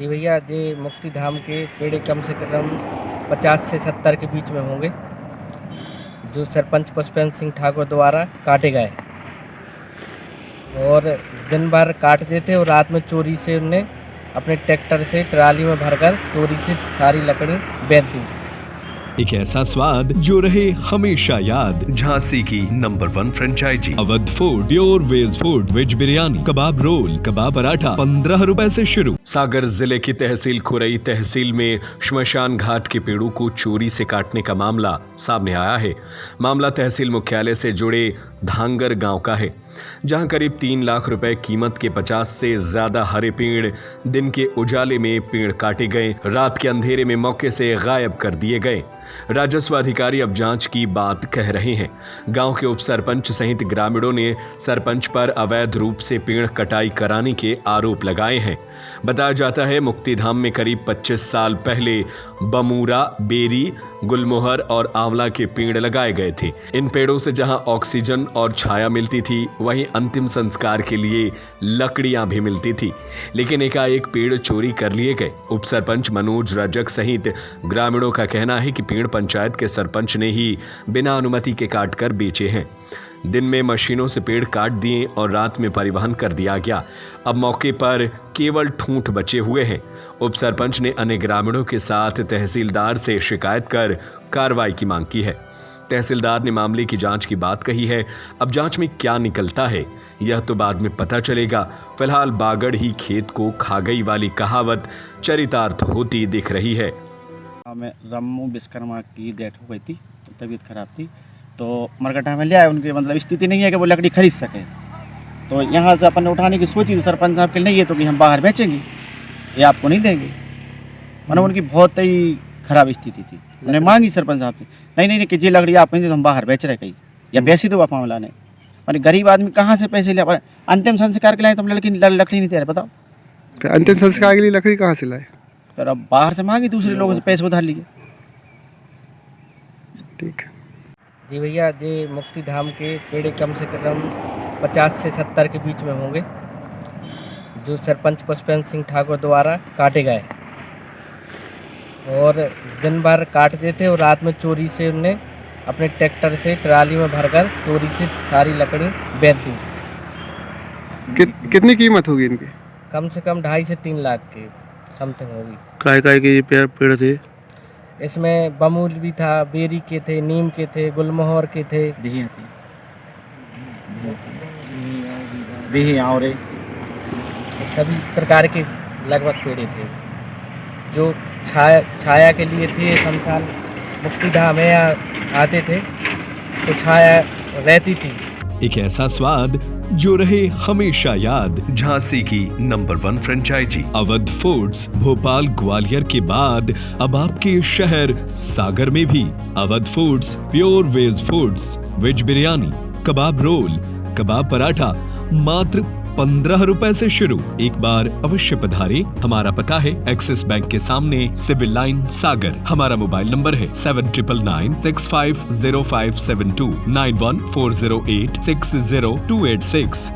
जी भैया, ये मुक्ति धाम के पेड़ कम से कम 50 से 70 के बीच में होंगे, जो सरपंच पुष्पेंद्र सिंह ठाकुर द्वारा काटे गए और दिन भर काट देते और रात में चोरी से उनने अपने ट्रैक्टर से ट्राली में भरकर चोरी से सारी लकड़ी बेच दी। एक ऐसा स्वाद जो रहे हमेशा याद। झांसी की number 1 franchisee Awadh food, pure veg food, veg biryani, कबाब रोल, कबाब पराठा 15 रुपए से शुरू। सागर जिले की तहसील खुरई तहसील में श्मशान घाट के पेड़ों को चोरी से काटने का मामला सामने आया है। मामला तहसील मुख्यालय से जुड़े धांगर गांव का है, जहां करीब 3 लाख रुपए कीमत के 50 से ज्यादा हरे पेड़ दिन के उजाले में पेड़ काटे गए, रात के अंधेरे में मौके से गायब कर दिए गए। राजस्व अधिकारी अब जांच की बात कह रहे हैं। गांव के उप सरपंच सहित ग्रामीणों ने सरपंच पर अवैध रूप से पेड़ कटाई कराने के आरोप लगाए हैं। बताया जाता है मुक्तिधाम में करीब 25 साल पहले बमूरा, बेरी, गुलमोहर और आंवला के पेड़ लगाए गए थे। इन पेड़ों से जहां ऑक्सीजन और छाया मिलती थी, वहीं अंतिम संस्कार के लिए लकड़ियां भी मिलती थी। लेकिन एकाएक पेड़ चोरी कर लिए गए। उप सरपंच मनोज रजक सहित ग्रामीणों का कहना है कि पेड़ पंचायत के सरपंच ने ही बिना अनुमति के काट कर बेचे हैं। दिन में मशीनों से पेड़ काट दिए और रात में परिवहन कर दिया गया। अब मौके पर केवल ठूंठ बचे हुए हैं। उप सरपंच ने अन्य ग्रामीणों के साथ तहसीलदार से शिकायत कर कार्रवाई की मांग की है। तहसीलदार ने मामले की जांच की बात कही है। अब जांच में क्या निकलता है यह तो बाद में पता चलेगा। फिलहाल बागड़ ही खेत को खा गई वाली कहावत चरितार्थ होती दिख रही है। मैं रम्मू विश्वकर्मा की डेथ हो गई थी, तो तबीयत खराब थी, तो मरकटा में ले आए। उनकी मतलब स्थिति नहीं है कि वो लकड़ी खरीद सके, तो यहाँ से अपन ने उठाने की सोची। तो सरपंच साहब के नहीं है तो कि हम बाहर बेचेंगे, ये आपको नहीं देंगे। मतलब उनकी बहुत ही खराब स्थिति थी। मैंने मांगी सरपंच साहब से, नहीं कि ये लकड़ी आप नहीं, तो हम बाहर बेच रहे कहीं, या बेच ही दो आप मामला नहीं। और गरीब आदमी कहाँ से पैसे ले? अंतिम संस्कार के लिए तुम लकड़ी नहीं दे रहे, बताओ। तो अंतिम संस्कार के लिए लकड़ी कहाँ से लाए? फिर अब बाहर से मांगी, दूसरे लोगों से पैसे उधार लिए। ठीक है जी भैया, ये मुक्ति धाम के पेड़ कम से कम 50 से 70 के बीच में होंगे, जो सरपंच पुष्पेंद्र सिंह ठाकुर द्वारा काटे गए और दिन भर काट देते और रात में चोरी से उनने अपने ट्रैक्टर से ट्राली में भरकर चोरी से सारी लकड़ी बेच दी। कितनी कीमत होगी इनकी? कम से कम 2.5 से 3 लाख के समथिंग होगी। काय के ये पेड़ थे? इसमें बमूल भी था, बेरी के थे, नीम के थे, गुलमोहर के थे, और सभी प्रकार के लगभग पेड़े थे, जो छाया के लिए थे। शमशान मुक्तिधाम में आते थे तो छाया रहती थी। एक ऐसा स्वाद जो रहे हमेशा याद। झांसी की number 1 franchisee Awadh foods, Bhopal Gwalior के बाद अब आपके शहर सागर में भी Awadh foods, pure veg foods, veg biryani, कबाब रोल, कबाब पराठा मात्र 15 रुपए से शुरू। एक बार अवश्य पधारें। हमारा पता है एक्सिस बैंक के सामने, सिविल लाइन, सागर। हमारा मोबाइल नंबर है 7999650572 9140860286।